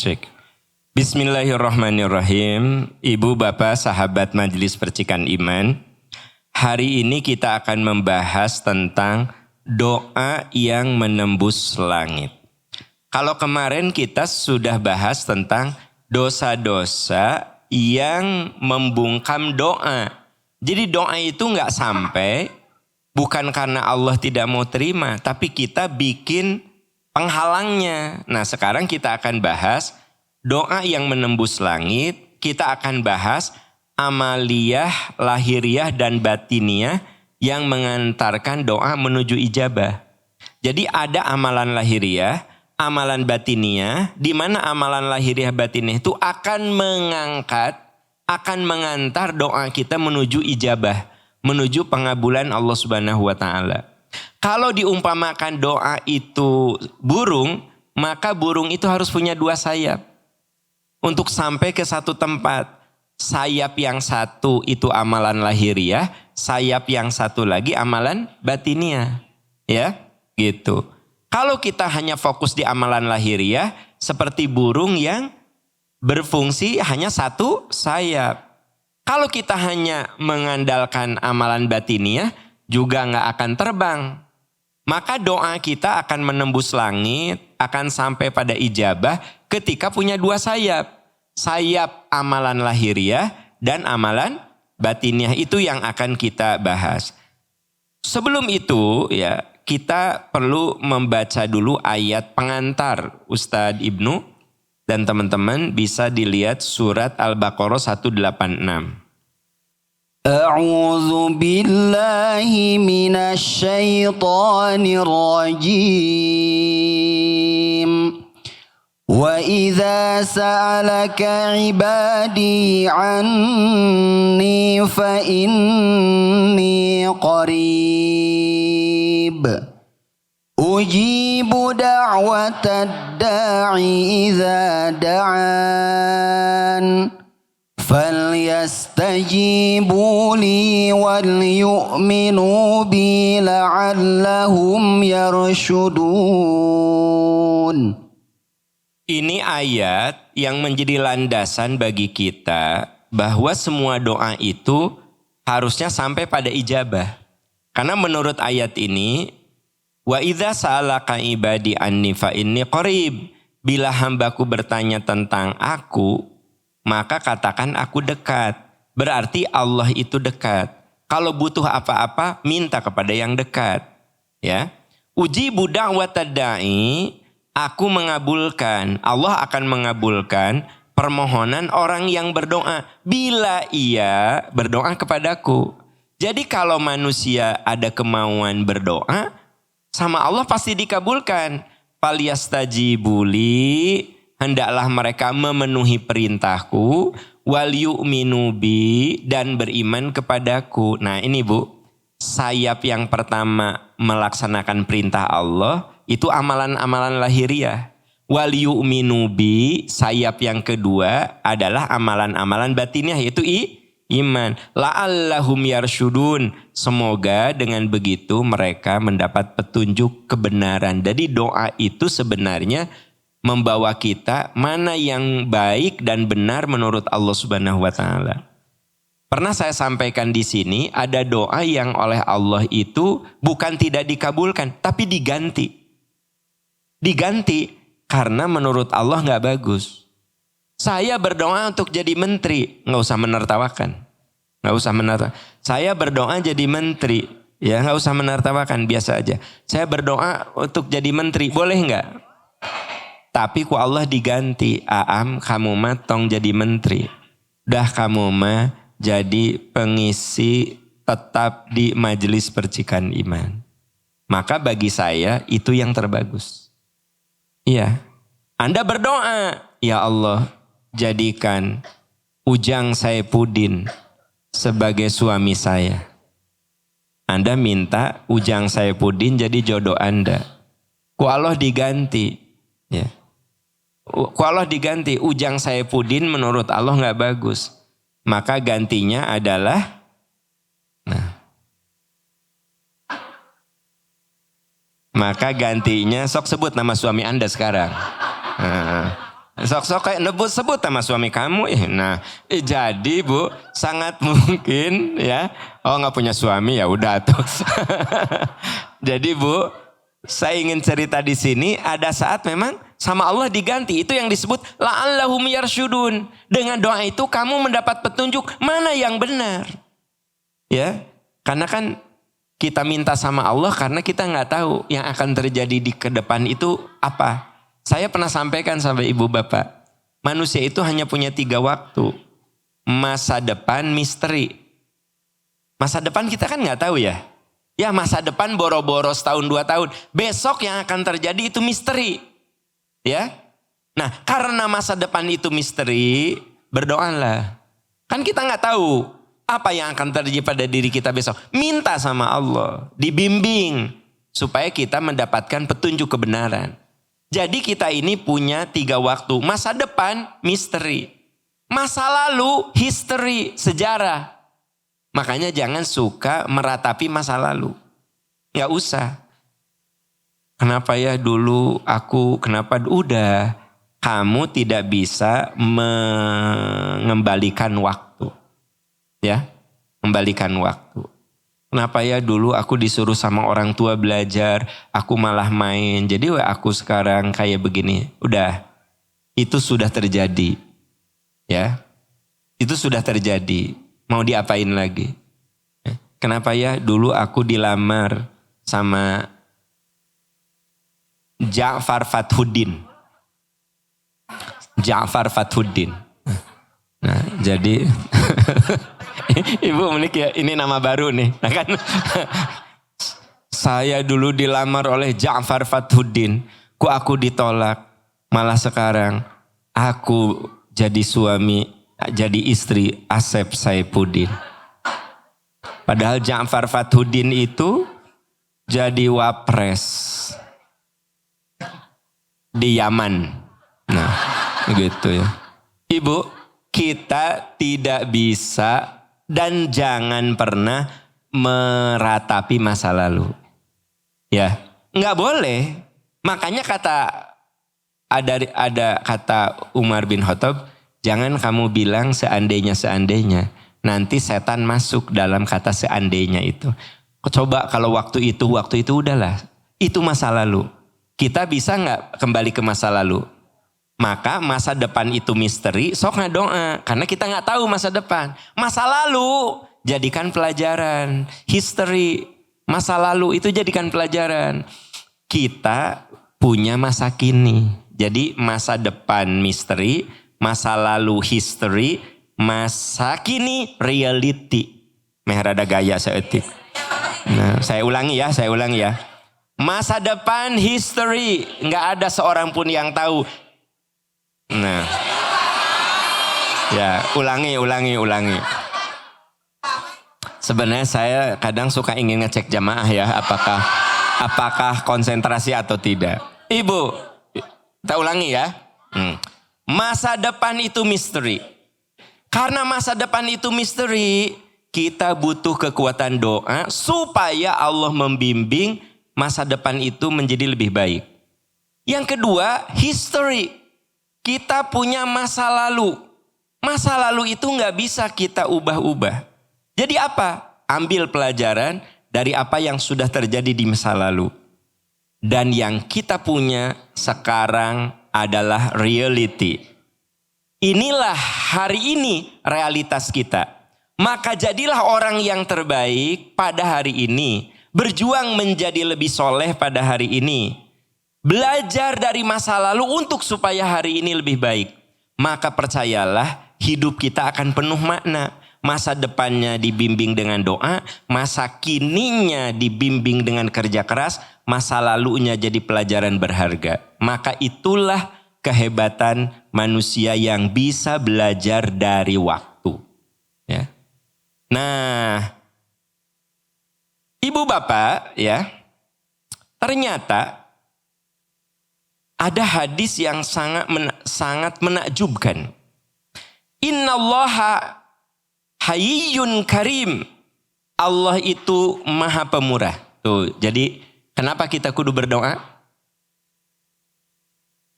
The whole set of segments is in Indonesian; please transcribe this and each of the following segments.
Asyik. Bismillahirrahmanirrahim. Ibu bapak sahabat Majelis Percikan Iman, hari ini kita akan membahas tentang doa yang menembus langit. Kalau kemarin kita sudah bahas tentang dosa-dosa yang membungkam doa. Jadi doa itu nggak sampai, bukan karena Allah tidak mau terima, tapi kita bikin penghalangnya. Nah, sekarang kita akan bahas doa yang menembus langit. Kita akan bahas amaliyah, lahiriah, dan batiniah yang mengantarkan doa menuju ijabah. Jadi ada amalan lahiriah, amalan batiniah, di mana amalan lahiriah batiniah itu akan mengangkat, akan mengantar doa kita menuju ijabah, menuju pengabulan Allah Subhanahu wa taala. Kalau diumpamakan doa itu burung, maka burung itu harus punya dua sayap untuk sampai ke satu tempat. Sayap yang satu itu amalan lahiriah, sayap yang satu lagi amalan batiniah. Ya, gitu. Kalau kita hanya fokus di amalan lahiriah, seperti burung yang berfungsi hanya satu sayap. Kalau kita hanya mengandalkan amalan batiniah, juga nggak akan terbang. Maka doa kita akan menembus langit, akan sampai pada ijabah ketika punya dua sayap. Sayap amalan lahiriah dan amalan batiniah, itu yang akan kita bahas. Sebelum itu ya, kita perlu membaca dulu ayat pengantar Ustadz Ibnu, dan teman-teman bisa dilihat surat Al-Baqarah 186. A'udzu billahi minasyaitonir rajim. Wa idza sa'alaka 'ibadi 'anni fa inni qarib. Ujibu da'watad da'i idza da'an. فَلْيَسْتَجِيبُوا لِي وَلْيُؤْمِنُوا بِي لَعَلَّهُمْ يَرْشُدُونَ. Ini ayat yang menjadi landasan bagi kita bahwa semua doa itu harusnya sampai pada ijabah. Karena menurut ayat ini, wa idza sa'alaka ibadi anni fa inni qarib. Bila hambaku bertanya tentang aku, maka katakan aku dekat. Berarti Allah itu dekat. Kalau butuh apa-apa, minta kepada yang dekat. Ya. Ujibu da'watad da'i, aku mengabulkan. Allah akan mengabulkan permohonan orang yang berdoa bila ia berdoa kepadaku. Jadi kalau manusia ada kemauan berdoa, sama Allah pasti dikabulkan. Falyastajibuli, hendaklah mereka memenuhi perintahku, wal yu'minu bi, dan beriman kepadaku. Nah ini Bu, sayap yang pertama melaksanakan perintah Allah itu amalan-amalan lahiriah. Wal yu'minu bi, sayap yang kedua adalah amalan-amalan batiniah, yaitu iman. La'allahum yarsyudun, semoga dengan begitu mereka mendapat petunjuk kebenaran. Jadi doa itu sebenarnya membawa kita mana yang baik dan benar menurut Allah Subhanahu wa taala. Pernah saya sampaikan di sini, ada doa yang oleh Allah itu bukan tidak dikabulkan, tapi diganti. Diganti karena menurut Allah nggak bagus. Saya berdoa untuk jadi menteri, nggak usah menertawakan. Nggak usah menertawakan. Saya berdoa jadi menteri, ya nggak usah menertawakan, biasa aja. Saya berdoa untuk jadi menteri, boleh nggak? Tapi ku Allah diganti, Aam kamu mah tong jadi menteri. Dah kamu mah jadi pengisi tetap di Majelis Percikan Iman. Maka bagi saya itu yang terbagus. Iya. Anda berdoa, ya Allah jadikan Ujang Saifuddin sebagai suami saya. Anda minta Ujang Saifuddin jadi jodoh Anda. Ku Allah diganti. Ya. Kalau diganti Ujang Saifuddin menurut Allah nggak bagus, maka gantinya adalah, maka gantinya sok sebut nama suami Anda sekarang. Sok-sok kayak sebut sama suami kamu. Nah, jadi Bu, sangat mungkin ya. Oh, nggak punya suami ya udah tuh. Jadi Bu, saya ingin cerita di sini ada saat memang sama Allah diganti. Itu yang disebut la'allahum yarsyudun. Dengan doa itu kamu mendapat petunjuk mana yang benar. Ya, karena kan kita minta sama Allah karena kita nggak tahu yang akan terjadi di ke depan itu apa. Saya pernah sampaikan sama ibu bapak, manusia itu hanya punya 3 waktu. Masa depan misteri. Masa depan kita kan nggak tahu ya. Ya masa depan boro-boro setahun 2 tahun. Besok yang akan terjadi itu misteri. Ya. Nah karena masa depan itu misteri, berdoalah. Kan kita nggak tahu apa yang akan terjadi pada diri kita besok. Minta sama Allah, dibimbing supaya kita mendapatkan petunjuk kebenaran. Jadi kita ini punya 3 waktu. Masa depan misteri. Masa lalu history, sejarah. Makanya jangan suka meratapi masa lalu. Gak usah. Kenapa ya dulu aku, kenapa udah. Kamu tidak bisa mengembalikan waktu. Ya, mengembalikan waktu. Kenapa ya dulu aku disuruh sama orang tua belajar, aku malah main. Jadi aku sekarang kayak begini. Udah, itu sudah terjadi. Ya, itu sudah terjadi. Mau diapain lagi? Kenapa ya dulu aku dilamar sama Ja'far Fathuddin. Ja'far Fathuddin. Nah, jadi Ibu menik ya, ini nama baru nih. Nah kan, saya dulu dilamar oleh Ja'far Fathuddin. Kok aku ditolak? Malah sekarang aku jadi suami, jadi istri Asep Saifuddin. Padahal Ja'far Fathuddin itu jadi wapres di Yaman. Nah, gitu ya. Ibu, kita tidak bisa dan jangan pernah meratapi masa lalu. Ya, nggak boleh. Makanya ada kata Umar bin Khattab, jangan kamu bilang seandainya. Nanti setan masuk dalam kata seandainya itu. Coba kalau waktu itu udahlah. Itu masa lalu. Kita bisa nggak kembali ke masa lalu? Maka masa depan itu misteri, sok doa. Karena kita nggak tahu masa depan. Masa lalu jadikan pelajaran. History, masa lalu itu jadikan pelajaran. Kita punya masa kini. Jadi masa depan misteri, masa lalu history, masa kini reality. Merada gaya seetik. Nah, saya ulangi ya. Masa depan history, nggak ada seorang pun yang tahu. Nah, ya ulangi. Sebenarnya saya kadang suka ingin ngecek jamaah ya, apakah konsentrasi atau tidak. Ibu, kita ulangi ya. Masa depan itu misteri. Karena masa depan itu misteri, kita butuh kekuatan doa supaya Allah membimbing masa depan itu menjadi lebih baik. Yang kedua, history. Kita punya masa lalu. Masa lalu itu nggak bisa kita ubah-ubah. Jadi apa? Ambil pelajaran dari apa yang sudah terjadi di masa lalu. Dan yang kita punya sekarang adalah reality. Inilah hari ini realitas kita. Maka jadilah orang yang terbaik pada hari ini. Berjuang menjadi lebih soleh pada hari ini. Belajar dari masa lalu untuk supaya hari ini lebih baik. Maka percayalah hidup kita akan penuh makna. Masa depannya dibimbing dengan doa. Masa kininya dibimbing dengan kerja keras. Masa lalunya jadi pelajaran berharga. Maka itulah kehebatan manusia yang bisa belajar dari waktu. Ya. Nah, ibu bapak ya, ternyata ada hadis yang sangat menakjubkan. Innallaha hayyun karim. Allah itu maha pemurah. Tuh, jadi kenapa kita kudu berdoa?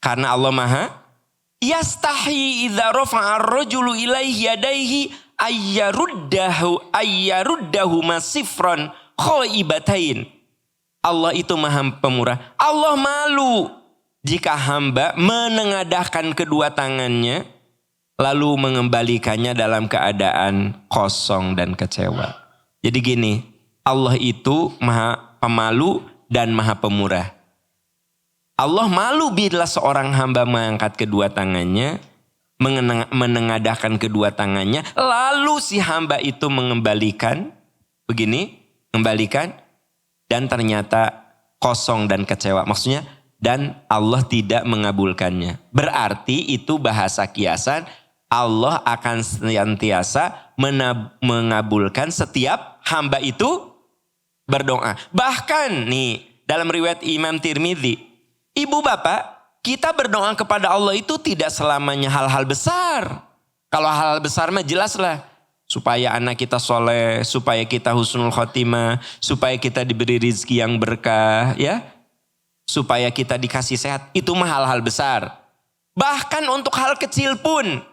Karena Allah maha yastahi idza rafa'a ar-rajulu ilaihi yadaihi ayyaruddahu masifran khaibatain. Allah itu maha pemurah. Allah malu jika hamba menengadahkan kedua tangannya lalu mengembalikannya dalam keadaan kosong dan kecewa. Jadi gini, Allah itu maha pemalu dan maha pemurah. Allah malu bila seorang hamba mengangkat kedua tangannya, menengadahkan kedua tangannya, lalu si hamba itu mengembalikan, dan ternyata kosong dan kecewa. Maksudnya, dan Allah tidak mengabulkannya. Berarti itu bahasa kiasan, Allah akan senantiasa mengabulkan setiap hamba itu berdoa. Bahkan nih, dalam riwayat Imam Tirmidzi, ibu bapak, kita berdoa kepada Allah itu tidak selamanya hal-hal besar. Kalau hal-hal besar mah jelaslah. Supaya anak kita soleh, supaya kita husnul khotimah, supaya kita diberi rizki yang berkah, ya. Supaya kita dikasih sehat, itu mah hal-hal besar. Bahkan untuk hal kecil pun.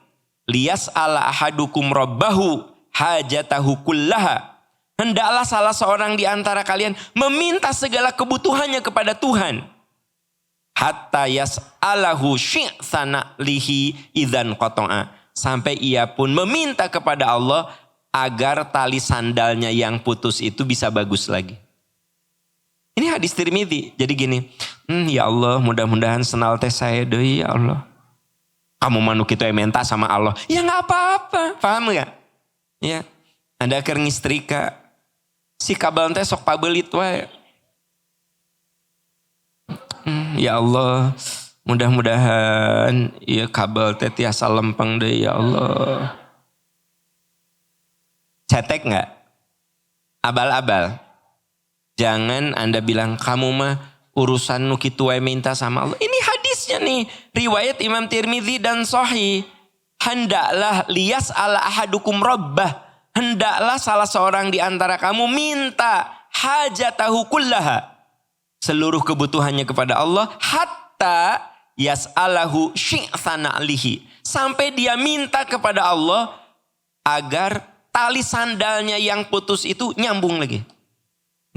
Liyas ala ahadukum rabbahu hajatahu kullaha. Hendaklah salah seorang di antara kalian meminta segala kebutuhannya kepada Tuhan. Hatta yas'alahu syi'sana lihi idzan qata'a. Sampai ia pun meminta kepada Allah agar tali sandalnya yang putus itu bisa bagus lagi. Ini hadis Tirmidzi. Jadi gini, ya Allah mudah-mudahan senal teh saya deui ya Allah. Kamu manuk itu minta sama Allah. Ya gak apa-apa. Paham gak? Ya. Anda keur ngistrika. Si kabel teh sok pabelit wae. Ya Allah, mudah-mudahan ya kabel teh tiasa lempeng deh ya Allah. Cetek nggak? Abal-abal. Jangan Anda bilang kamu mah urusan nu kitu wae minta sama Allah. Ini hadisnya nih, riwayat Imam Tirmidzi dan Sahih. Hendaklah liyas ala ahadukum rabbah. Hendaklah salah seorang di antara kamu minta hajatahu kullaha. Seluruh kebutuhannya kepada Allah. Hatta yas'alahu syi'sana alihi. Sampai dia minta kepada Allah agar tali sandalnya yang putus itu nyambung lagi.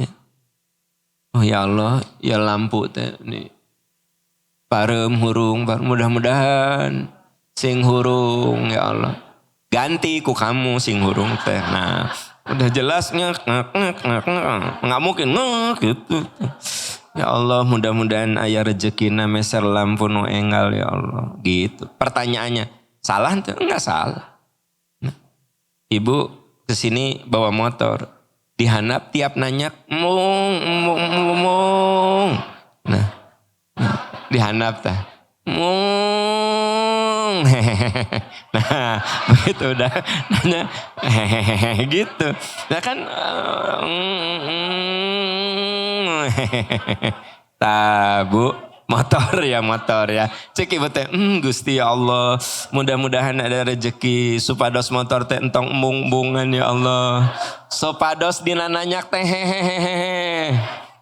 Ya. Oh ya Allah, ya lampu teh nih. Parem hurung, mudah-mudahan sing hurung ya Allah. Ganti ku kamu sing hurung teh. Nah, udah jelasnya nggak mungkin gitu. Ya Allah mudah-mudahan aya rezekina meser lampu nu enggal ya Allah. Gitu. Pertanyaannya, salah tuh? Enggak salah. Nah, ibu kesini bawa motor. Dihanap tiap nanya, mung. Nah, dihanap tah. Mung. Nah, begitu udah nanya gitu. Nah kan tabu motor ya. Cek ibu teh, Gusti ya Allah, mudah-mudahan ada rezeki supados motor teh entong embung-embungan ya Allah. Supados dina nanyak teh hehehe.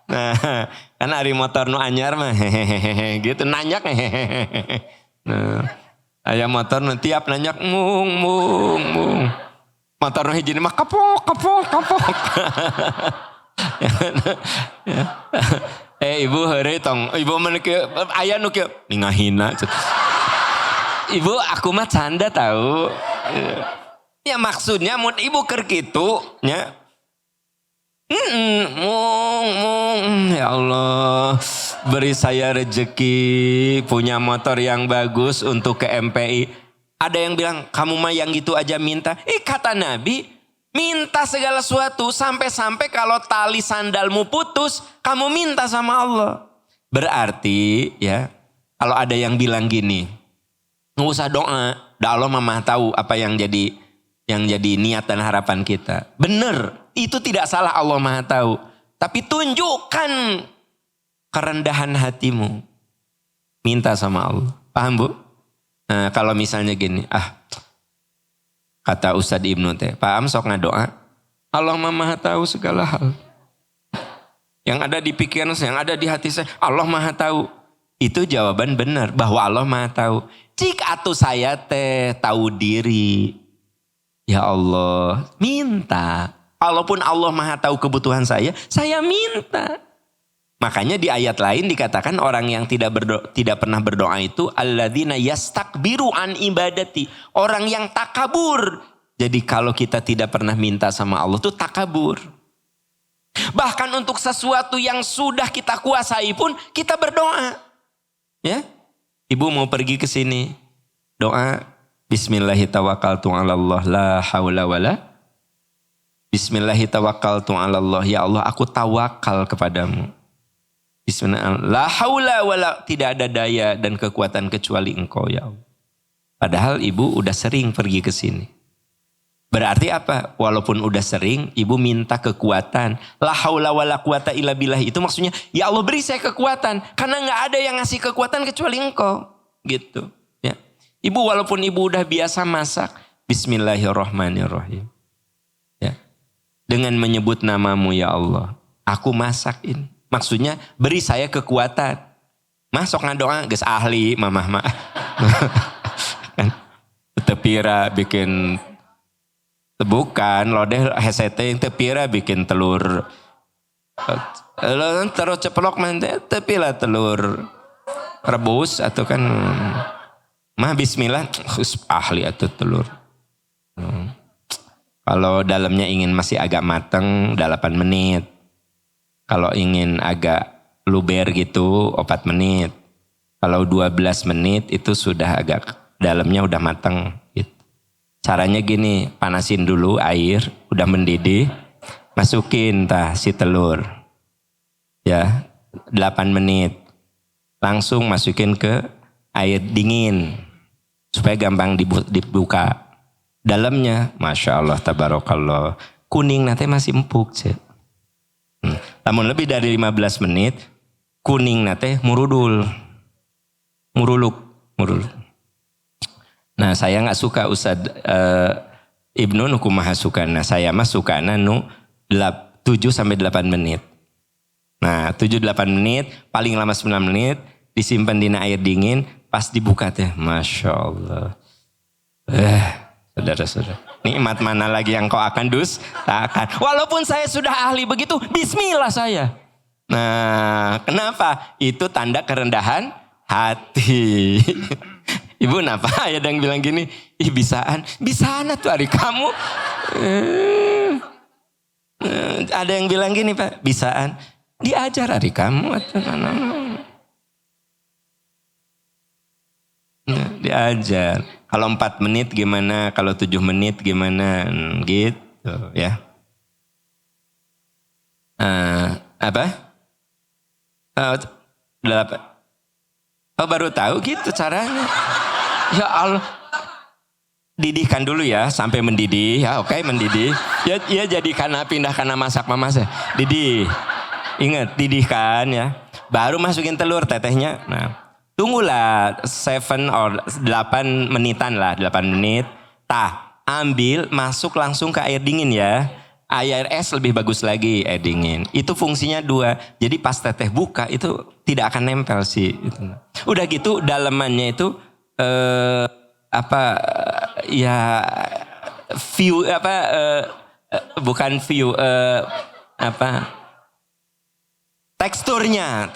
Nah, kan hari motor nu anyar mah hehehe gitu nanyak hehehe. Nah, aya motor nu tiap nanyak mung. Motor nu hiji mah kapok. Ibu heureuy tong, ibu mun kieu aya nu kieu ningahina. Ibu aku mah canda tahu. Ya maksudnya mun ibu keur kitu nya. Ya Allah, beri saya rezeki punya motor yang bagus untuk ke MPI. Ada yang bilang kamu mah yang gitu aja minta. Kata Nabi, minta segala sesuatu sampai-sampai kalau tali sandalmu putus, kamu minta sama Allah. Berarti ya, kalau ada yang bilang gini, nggak usah doa, Allah mah tahu apa yang jadi niat dan harapan kita. Benar, itu tidak salah, Allah Maha tahu. Tapi tunjukkan kerendahan hatimu, minta sama Allah. Paham Bu? Nah, kalau misalnya gini, kata Ustadz Ibnu teh, Pak Am sok ngadoa. Allah Maha tahu segala hal. Yang ada di pikiran saya, yang ada di hati saya, Allah Maha tahu. Itu jawaban benar bahwa Allah Maha tahu. Cik atuh saya teh tahu diri. Ya Allah, minta. Walaupun Allah Maha tahu kebutuhan saya minta. Makanya di ayat lain dikatakan orang yang tidak pernah berdoa itu alladzina yastakbiru an ibadati. Orang yang takabur. Jadi kalau kita tidak pernah minta sama Allah itu takabur. Bahkan untuk sesuatu yang sudah kita kuasai pun kita berdoa. Ya. Ibu mau pergi ke sini. Doa bismillahirrahmanirrahim 'alallah la haula wala. Bismillahirrahmanirrahim. Ya Allah, aku tawakal kepadamu. Bismillah. La haula wala, tidak ada daya dan kekuatan kecuali Engkau ya Allah. Padahal ibu udah sering pergi ke sini. Berarti apa? Walaupun udah sering, ibu minta kekuatan. La haula wala quwata illa billah, itu maksudnya, ya Allah beri saya kekuatan. Karena gak ada yang ngasih kekuatan kecuali Engkau. Gitu. Ya. Ibu walaupun ibu udah biasa masak, bismillahirrahmanirrahim. Ya. Dengan menyebut namamu ya Allah, aku masak ini. Maksudnya beri saya kekuatan. Masuk ngadoa geus ahli mamah mah. Kan tepira bikin bukan lodeh hesete yang tepira bikin telur. Terus ceplok mah tepila telur rebus atau kan mah bismillah ahli atau telur. Kalau dalamnya ingin masih agak mateng 8 menit. Kalau ingin agak luber gitu 4 menit. Kalau 12 menit itu sudah agak dalamnya udah matang gitu. Caranya gini, panasin dulu air, udah mendidih, masukin si telur. Ya, 8 menit. Langsung masukin ke air dingin supaya gampang dibuka. Dalamnya, Masya Allah, tabarakallah, kuning nanti masih empuk cek. Namun lebih dari 15 menit kuning nate muruluk. Nah saya nggak suka Ustad Ibnu nu kumaha suka. Nah saya mah sukana nu 7-8 menit. Nah 7-8 menit paling lama 9 menit disimpan di air dingin, pas dibuka teh Masya Allah. Saudara-saudara, nikmat mana lagi yang kau akan dustakan. Walaupun saya sudah ahli begitu, bismillah saya. Nah, kenapa? Itu tanda kerendahan hati. Ibu kenapa ada yang bilang gini, ih bisaan tuh hari kamu. Ada yang bilang gini Pak, bisaan, diajar hari kamu atau diajar. Kalau 4 menit gimana, kalau 7 menit gimana, gitu ya. Apa? Baru tahu gitu caranya. Ya Allah. Didihkan dulu ya, sampai mendidih. Ya oke, mendidih. Ya jadi karena pindah karena masak memasak. Didih. Ingat, didihkan ya. Baru masukin telur tetehnya. Nah. Tunggulah 7 or 8 menitan lah, 8 menit. Ambil, masuk langsung ke air dingin ya. Air es lebih bagus lagi, air dingin. Itu fungsinya 2. Jadi pas teteh buka itu tidak akan nempel sih. Udah gitu dalemannya itu bukan view teksturnya.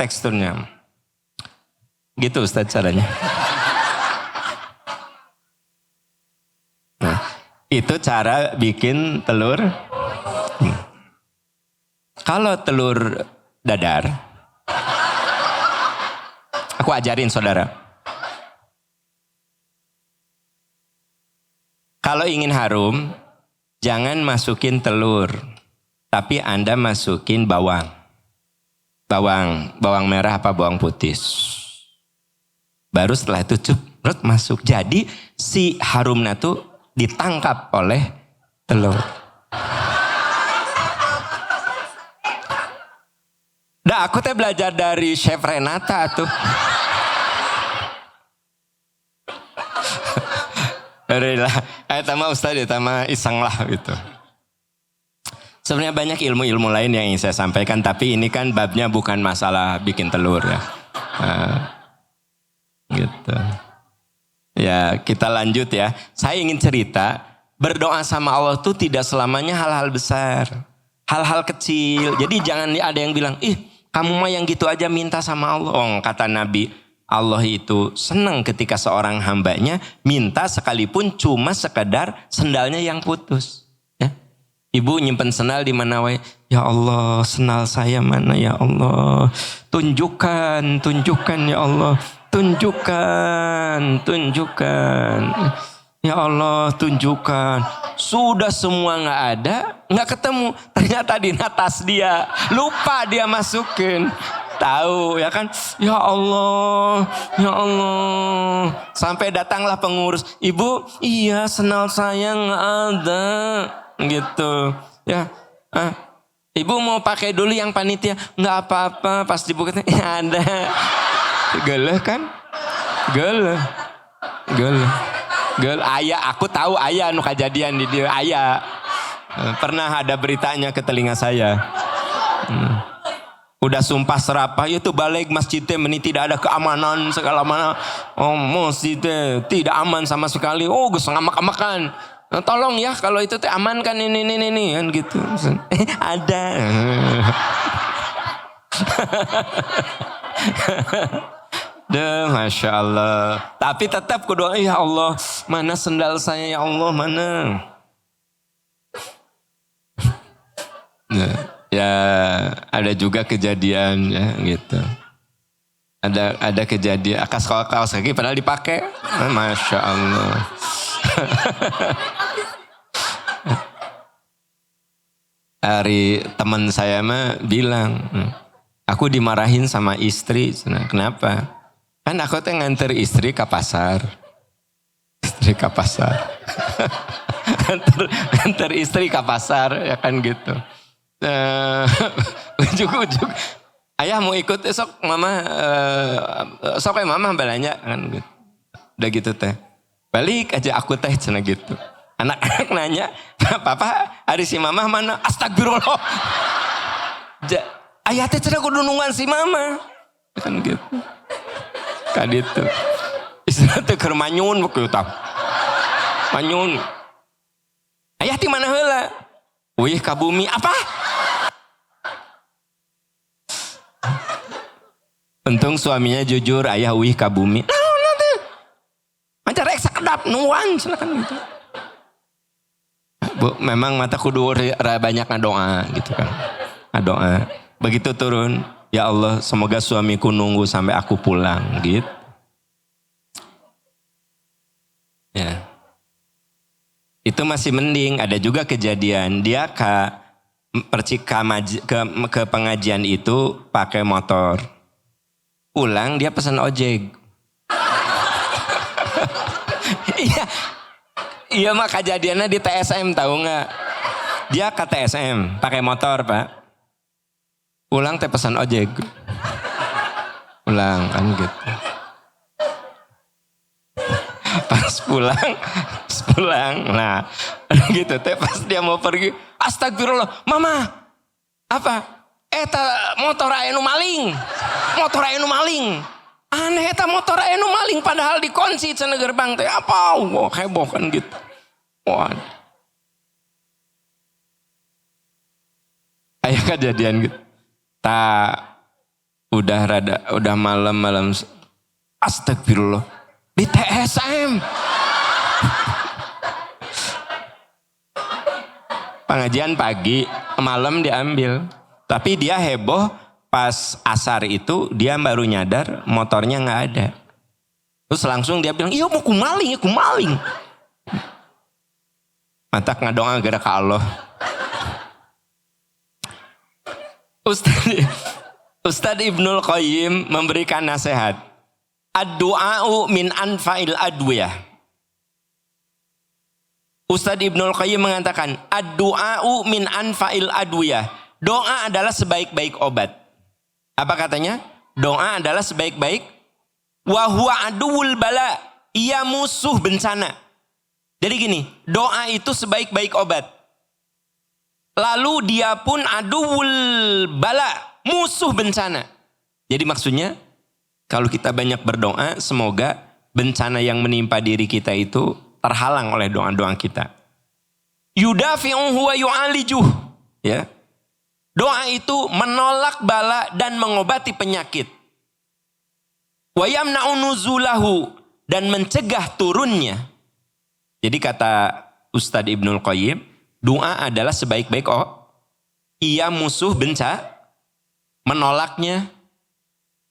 Gitu Ustaz caranya. Nah, itu cara bikin telur. Kalau telur dadar, aku ajarin saudara. Kalau ingin harum, jangan masukin telur, tapi Anda masukin bawang. Bawang merah apa bawang putih. Baru setelah itu ceprot masuk. Jadi si harumnya tuh ditangkap oleh telur. Aku teh belajar dari Chef Renata tuh. Eta mah Ustaz, eta mah iseng lah gitu. Sebenarnya banyak ilmu-ilmu lain yang ingin saya sampaikan, tapi ini kan babnya bukan masalah bikin telur ya. Gitu. Ya, kita lanjut ya. Saya ingin cerita, berdoa sama Allah tuh tidak selamanya hal-hal besar. Hal-hal kecil. Jadi jangan ada yang bilang, ih kamu mah yang gitu aja minta sama Allah. Oh, kata Nabi, Allah itu senang ketika seorang hambanya minta sekalipun cuma sekedar sendalnya yang putus. Ya. Ibu nyimpen sendal di mana wae? Ya Allah, sendal saya mana ya Allah? Tunjukkan ya Allah. Tunjukkan. Ya Allah, tunjukkan. Sudah semua nggak ada, nggak ketemu. Ternyata di atas dia, lupa dia masukin. Tahu ya kan? Ya Allah. Sampai datanglah pengurus. Ibu, iya sendal saya nggak ada, gitu. Ya, Ibu mau pakai dulu yang panitia? Nggak apa-apa. Pas dibukanya ya ada. Geleh kan? Geleh. Ayah, aku tahu ayah anu kejadian di dia. Ayah pernah ada beritanya ke telinga saya. Udah sumpah serapah itu balik masjidnya meni tidak ada keamanan segala mana. Oh masjidnya tidak aman sama sekali. Oh gue ngamak-amakan. Nah, tolong ya kalau itu teh amankan ini kan gitu. Ada. Masya Allah. Tapi tetap kudu ya Allah, mana sendal saya ya Allah, mana? Nah, ya ada juga kejadian ya gitu. Ada kejadian kaos kaki padahal dipakai. Masya Allah. Hari teman saya mah bilang, aku dimarahin sama istri. Nah, kenapa? Kan aku teh nganter istri ke pasar. nganter istri ke pasar ya kan gitu. Ujug-ujug ayah mau ikut esok mama sok mama belanja kan gitu. Udah gitu teh. Balik aja aku teh cenah gitu. Anak-anak nanya, "Papa, hari si mama mana?" Astagfirullah. Ayah teh cenah kudu nungguan si mama. Kan gitu. Kadit tuh. Istilah teh keur manyun waktu itu. Manyun. Ayah di mana heula? Wih ka bumi apa? Untung suaminya jujur, ayah wih ka bumi. Nanti. Mancar rek sakedap nuan silakan gitu. Bu, memang mata kudu banyak ngadoa gitu kan. Ngadoa. Begitu turun, ya Allah semoga suamiku nunggu sampai aku pulang gitu. Ya. Itu masih mending. Ada juga kejadian dia ke pengajian itu pakai motor. Pulang dia pesan ojek. Iya mah kejadiannya di TSM tahu nggak? Dia ke TSM pakai motor pak. Pulang teh pesan ojek. Pulang kan gitu. Pas pulang, nah gitu teh pas dia mau pergi, astagfirullah, mama, apa? Motor aya nu maling, aneh eta motor aya nu maling, padahal dikunci cenah gerbang teh, apa? Wah heboh kan gitu, wah. Aya kejadian gitu, udah malam, astagfirullah. Di TSM. Pengajian pagi, malam diambil. Tapi dia heboh pas asar itu dia baru nyadar motornya nggak ada. Terus langsung dia bilang, iya mau ku maling. Mantak ngadonga gara ka Allah. Ustadz Ibnul Qayyim memberikan nasihat. Ad-du'a'u min anfa'il adwiyah. Ustadz Ibnul Qayyim mengatakan, ad-du'a'u min anfa'il adwiyah. Doa adalah sebaik-baik obat. Apa katanya? Doa adalah sebaik-baik wa huwa aduwul bala. Ia musuh bencana. Jadi gini, doa itu sebaik-baik obat. Lalu dia pun aduwul bala, musuh bencana. Jadi maksudnya kalau kita banyak berdoa, semoga bencana yang menimpa diri kita itu terhalang oleh doa-doa kita. Yudafi'uhu wa yu'alijuh. Ya. Doa itu menolak bala dan mengobati penyakit. Wa yamna'u nuzulahu, dan mencegah turunnya. Jadi kata Ustadz Ibnul Qayyim, doa adalah sebaik-baik ia musuh menolaknya.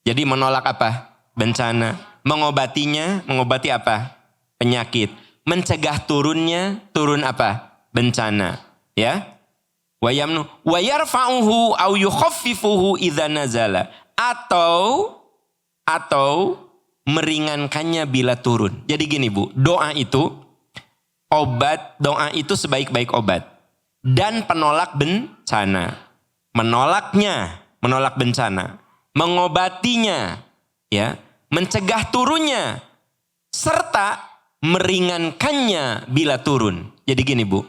Jadi menolak apa? Bencana. Mengobatinya, mengobati apa? Penyakit. Mencegah turunnya, turun apa? Bencana. Ya. Wa yarfa'uhu au yukhaffifuhu idza nazala. Atau meringankannya bila turun. Jadi gini Bu, doa itu sebaik-baik obat dan penolak bencana. Menolak bencana, mengobatinya, ya, mencegah turunnya, serta meringankannya bila turun. Jadi gini Bu,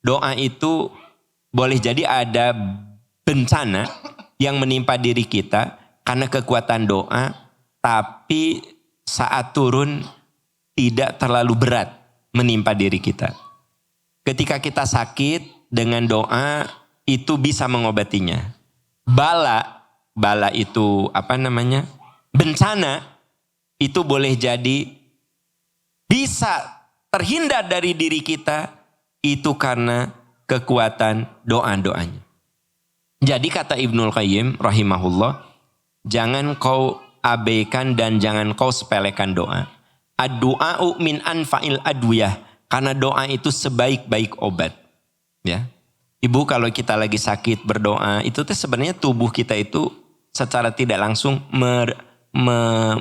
doa itu boleh jadi ada bencana yang menimpa diri kita karena kekuatan doa, tapi saat turun tidak terlalu berat menimpa diri kita. Ketika kita sakit, dengan doa itu bisa mengobatinya. Bala itu bencana itu boleh jadi bisa terhindar dari diri kita itu karena kekuatan doa-doanya. Jadi kata Ibnul Qayyim rahimahullah, jangan kau abaikan dan jangan kau sepelekan doa. Ad-du'a'u min anfa'il adwiyah, karena doa itu sebaik-baik obat. Ya. Ibu, kalau kita lagi sakit berdoa, itu sebenarnya tubuh kita itu secara tidak langsung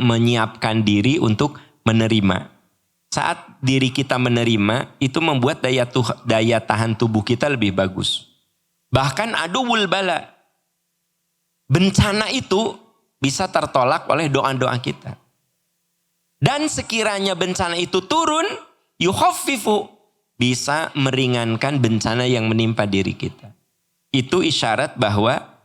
menyiapkan diri untuk menerima. Saat diri kita menerima, itu membuat daya tahan tubuh kita lebih bagus. Bahkan aduwul bala, bencana itu bisa tertolak oleh doa-doa kita. Dan sekiranya bencana itu turun, yukhaffifu, bisa meringankan bencana yang menimpa diri kita. Itu isyarat bahwa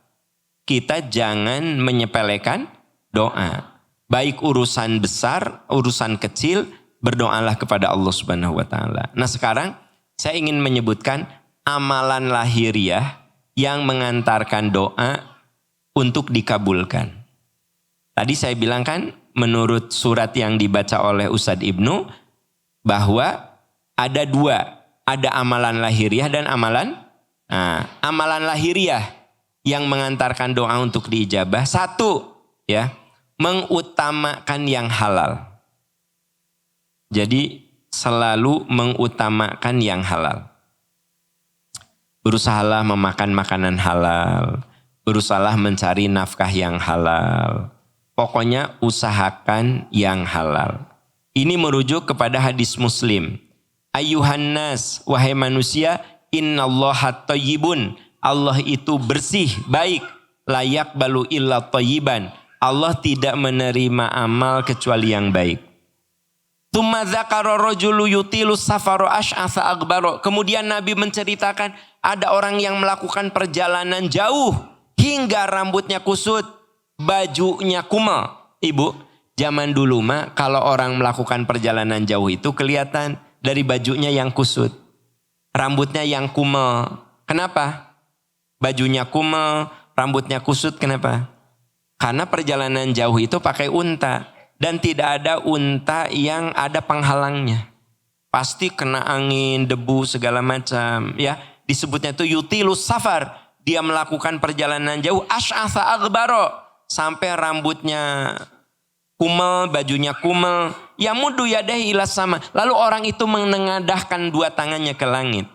kita jangan menyepelekan doa. Baik urusan besar, urusan kecil, berdoalah kepada Allah Subhanahu wa taala. Nah, sekarang saya ingin menyebutkan amalan lahiriah yang mengantarkan doa untuk dikabulkan. Tadi saya bilang kan, menurut surat yang dibaca oleh Ustadz Ibnu, bahwa ada dua, ada amalan lahiriah dan amalan lahiriah yang mengantarkan doa untuk diijabah. Satu, ya, mengutamakan yang halal. Jadi selalu mengutamakan yang halal. Berusahalah memakan makanan halal, berusahalah mencari nafkah yang halal. Pokoknya usahakan yang halal. Ini merujuk kepada hadis Muslim. Ayuhan nas, wahai manusia, innallaha thayyibun. Allah itu bersih, baik, layak balu illa thayyiban. Allah tidak menerima amal kecuali yang baik. Tsumma dzakara rajulu yutilu safaru asy'atsa aghbara. Kemudian Nabi menceritakan ada orang yang melakukan perjalanan jauh hingga rambutnya kusut, bajunya kumal. Ibu, zaman dulu mah kalau orang melakukan perjalanan jauh itu kelihatan dari bajunya yang kusut, rambutnya yang kumal. Kenapa? Bajunya kumal, rambutnya kusut, kenapa? Karena perjalanan jauh itu pakai unta. Dan tidak ada unta yang ada penghalangnya. Pasti kena angin, debu, segala macam. Ya, disebutnya itu yutilus safar. Dia melakukan perjalanan jauh, asy'atsa aghbara, sampai rambutnya kumal, bajunya kumal. Yamuddu yadayhi ilas sama. Lalu orang itu menengadahkan dua tangannya ke langit.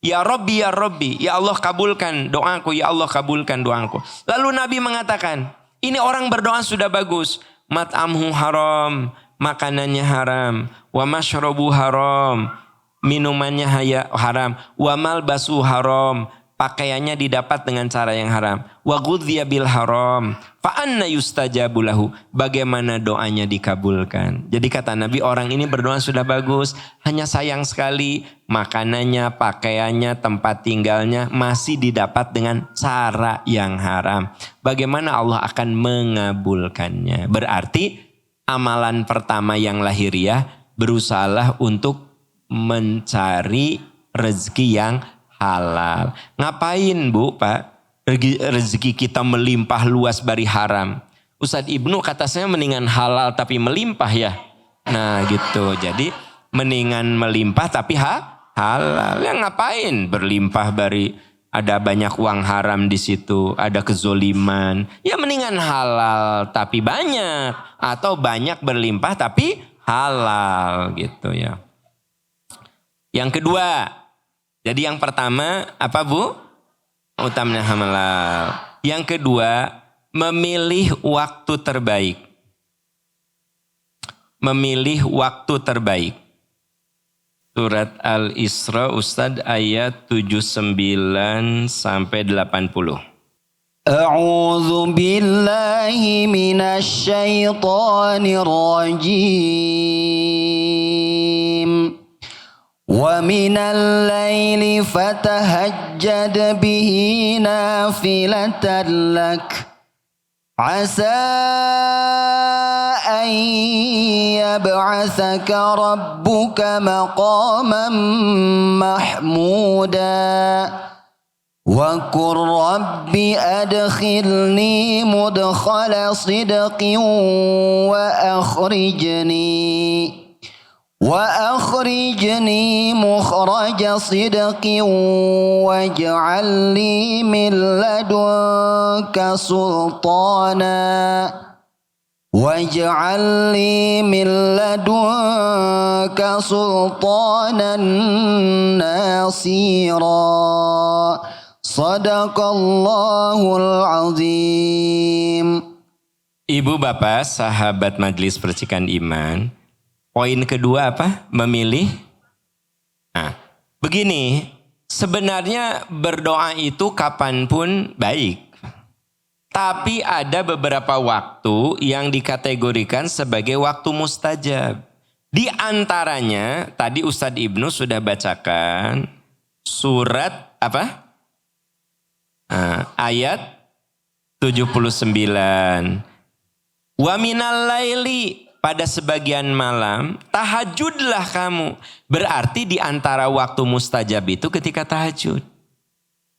Ya Rabbi, ya Rabbi, ya Allah kabulkan doaku, ya Allah kabulkan doaku. Lalu Nabi mengatakan, ini orang berdoa sudah bagus. Mat'amhu haram, makanannya haram. Wa mashrabu haram, minumannya haram. Wa malbasu haram, pakaiannya didapat dengan cara yang haram. Wa ghudhiya bil haram, fa anna yustajabu lahu, bagaimana doanya dikabulkan. Jadi kata Nabi, orang ini berdoa sudah bagus, hanya sayang sekali makanannya, pakaiannya, tempat tinggalnya masih didapat dengan cara yang haram. Bagaimana Allah akan mengabulkannya? Berarti amalan pertama yang lahiriah, berusahalah untuk mencari rezeki yang halal. Ngapain Bu, Pak? Rezeki kita melimpah luas bari haram. Ustadz Ibnu kata saya mendingan halal tapi melimpah ya. Nah gitu, jadi mendingan melimpah tapi halal. Ya ngapain berlimpah bari ada banyak uang haram di situ, ada kezoliman. Ya mendingan halal tapi banyak, atau banyak berlimpah tapi halal gitu ya. Yang kedua, jadi yang pertama apa Bu? Utamanya halal. Yang kedua, memilih waktu terbaik. Memilih waktu terbaik. Surat Al-Isra Ustadz ayat 79 sampai 80. A'udzu billahi minasy syaithanir rajim. Wa minal laili fatahajjad bihi nafilatan lak. عسى أن يبعثك ربك مقاما محمودا وقل رب أدخلني مدخل صدق وأخرجني مخرج صدق واجعل لي من لدنك سلطانا ناصرا Sadaqallahul azim. Ibu bapak sahabat Majelis Percikan Iman, poin kedua apa? Memilih. Nah, begini, sebenarnya berdoa itu kapanpun baik. Tapi ada beberapa waktu yang dikategorikan sebagai waktu mustajab. Di antaranya, tadi Ustadz Ibnu sudah bacakan surat apa? Ayat 79. Wa minal laili, pada sebagian malam, tahajudlah kamu. Berarti di antara waktu mustajab itu ketika tahajud.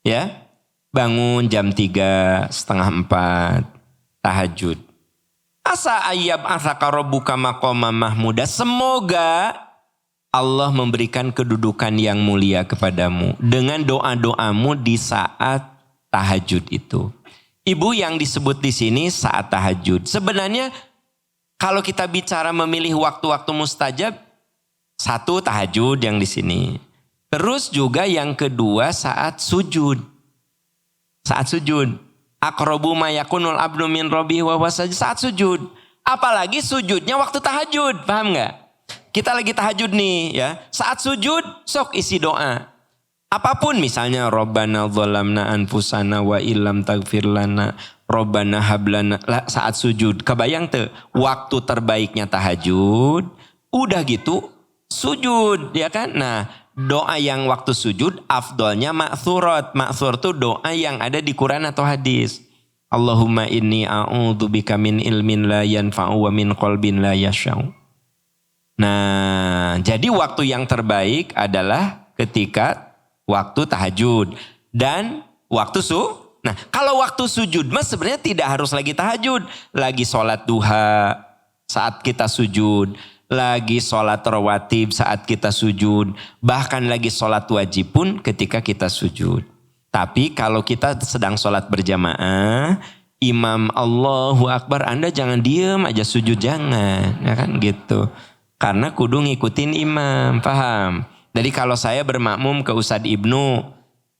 Ya, bangun jam 3, setengah 4, tahajud. Asa ayyab asaka rabbuka maqama mahmuda. Semoga Allah memberikan kedudukan yang mulia kepadamu dengan doa-doamu di saat tahajud itu. Ibu, yang disebut di sini saat tahajud. Sebenarnya kalau kita bicara memilih waktu-waktu mustajab, satu tahajud yang di sini. Terus juga yang kedua saat sujud. Saat sujud. Aqrabu ma yakunul abdu min rabbihi wa huwa sajid, saat sujud. Apalagi sujudnya waktu tahajud, paham nggak? Kita lagi tahajud nih ya. Saat sujud sok isi doa. Apapun, misalnya Rabbana dzalamna anfusana wa illam taghfir lana Rabbana hablana. Saat sujud, kebayang tuh waktu terbaiknya tahajud, udah gitu sujud ya kan. Nah, doa yang waktu sujud afdolnya ma'thurat. Ma'thur tuh doa yang ada di Quran atau hadis. Allahumma inni a'udzubika min ilmin la yanfa'u wa min qalbin la yasya'u. Nah, jadi waktu yang terbaik adalah ketika waktu tahajud dan waktu Nah, kalau waktu sujud mas sebenarnya tidak harus lagi tahajud. Lagi sholat duha saat kita sujud. Lagi sholat rawatib saat kita sujud. Bahkan lagi sholat wajib pun ketika kita sujud. Tapi kalau kita sedang sholat berjamaah, imam Allahu Akbar, Anda jangan diem aja sujud, jangan. Ya kan gitu. Karena kudu ngikutin imam, paham? Jadi kalau saya bermakmum ke Ustadz Ibnu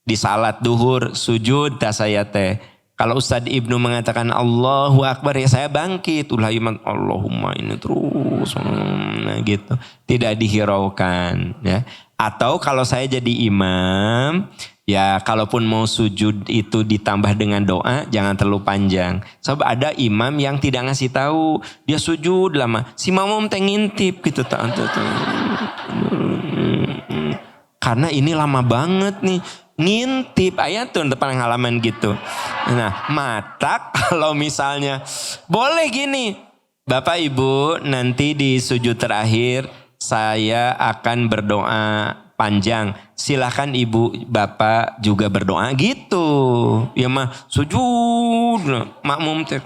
di salat duhur sujud dah saya teh. Kalau Ustadz Ibnu mengatakan Allahu Akbar ya saya bangkit. Ulah iman Allahumma ini terus. Nah gitu. Tidak dihiraukan ya. Atau kalau saya jadi imam, ya kalaupun mau sujud itu ditambah dengan doa, jangan terlalu panjang. Sebab ada imam yang tidak ngasih tahu, dia sujud lama. Si mamum teh ngintip gitu. Karena ini lama banget nih. Ngintip ayat tuh depan halaman gitu. Nah, mata kalau misalnya boleh gini. Bapak Ibu, nanti di sujud terakhir saya akan berdoa panjang. Silahkan Ibu Bapak juga berdoa gitu. Ya mah sujud makmum teh.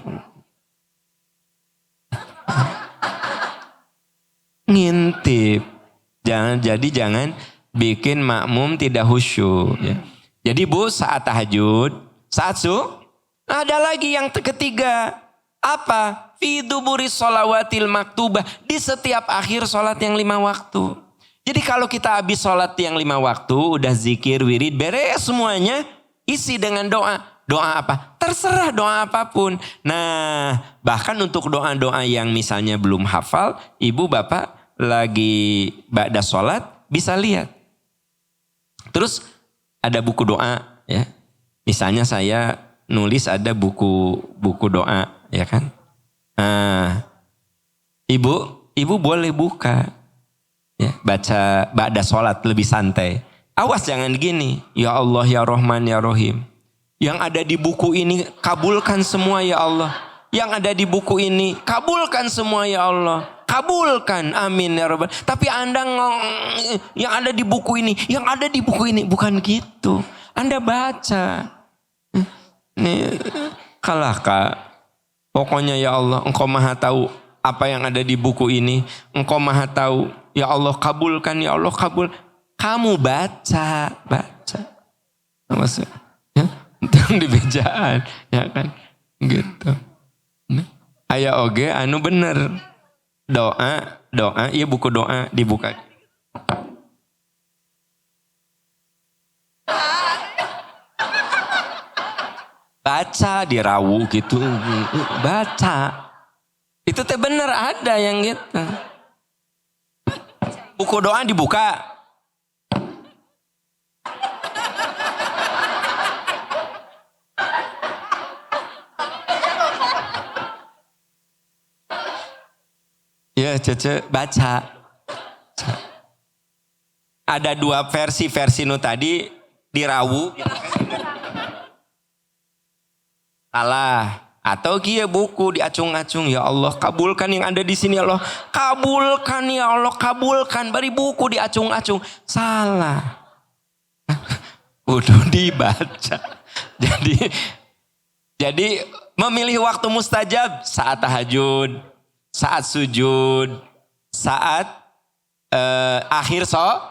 Ngintip. Jangan bikin makmum tidak khusyuk ya. Jadi Bu, saat tahajud, saat ada lagi yang ketiga. Apa? Fi duburi sholawatil maktubah. Di setiap akhir sholat yang 5 waktu. Jadi kalau kita habis sholat yang 5 waktu, udah zikir, wirid, beres semuanya, isi dengan doa. Doa apa? Terserah doa apapun. Nah, bahkan untuk doa-doa yang misalnya belum hafal, ibu bapak lagi ba'da sholat bisa lihat. Terus ada buku doa ya. Misalnya saya nulis ada buku doa ya kan. Nah, ibu boleh buka ya, baca ba'da sholat lebih santai. Awas jangan gini, ya Allah ya Rahman ya Rahim. Yang ada di buku ini kabulkan semua ya Allah. Yang ada di buku ini kabulkan semua ya Allah. Kabulkan amin ya Rabbal. Tapi Anda yang ada di buku ini, yang ada di buku ini bukan gitu. Anda baca. Nih, kalah Kak. Pokoknya ya Allah, Engkau Maha tahu apa yang ada di buku ini. Engkau Maha tahu. Ya Allah kabulkan, ya Allah kabul. Kamu baca. Maksudnya, ya, di bejaan, ya kan, gitu. Aya oge anu bener. Doa, iya buku doa dibuka. Baca dirawu gitu, baca. Itu teh bener ada yang gitu. Buku doa dibuka. Ya Cece baca. Ada 2 versi nu tadi dirawu. Salah. Atau kia buku diacung-acung. Ya Allah kabulkan yang ada di sini ya Allah. Kabulkan ya Allah kabulkan. Bari buku diacung-acung. Salah. Udah dibaca. Jadi memilih waktu mustajab saat tahajud, saat sujud, saat akhir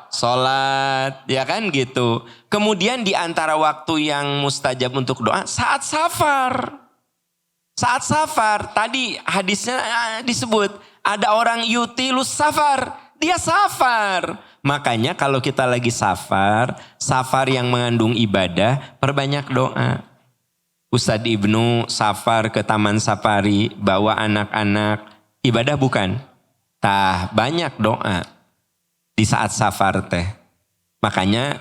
sholat, ya kan gitu. Kemudian di antara waktu yang mustajab untuk doa, saat safar. Saat safar, tadi hadisnya disebut, ada orang yutilus safar, dia safar. Makanya kalau kita lagi safar yang mengandung ibadah, perbanyak doa. Ustadz Ibnu safar ke Taman Safari, bawa anak-anak, ibadah bukan? Tah banyak doa di saat safar teh. Makanya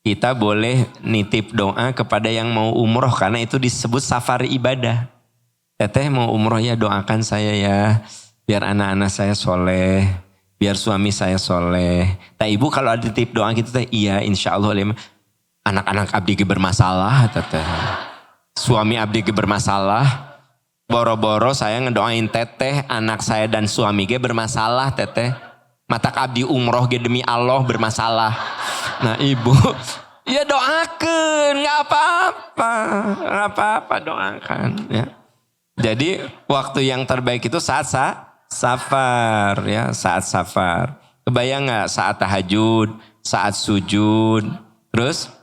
kita boleh nitip doa kepada yang mau umroh karena itu disebut safar ibadah. Teteh mau umroh ya doakan saya ya. Biar anak-anak saya soleh. Biar suami saya soleh. Tah ibu kalau ada titip doa gitu teh iya insya Allah anak-anak abdi bermasalah teteh. Suami abdi bermasalah. Boro-boro saya ngedoain teteh, anak saya dan suami ge bermasalah teteh. Matak abdi umroh ge demi Allah bermasalah. Nah ibu, ya doakan, nggak apa-apa doakan ya. Jadi waktu yang terbaik itu saat safar ya, saat safar. Kebayang nggak saat tahajud, saat sujud, terus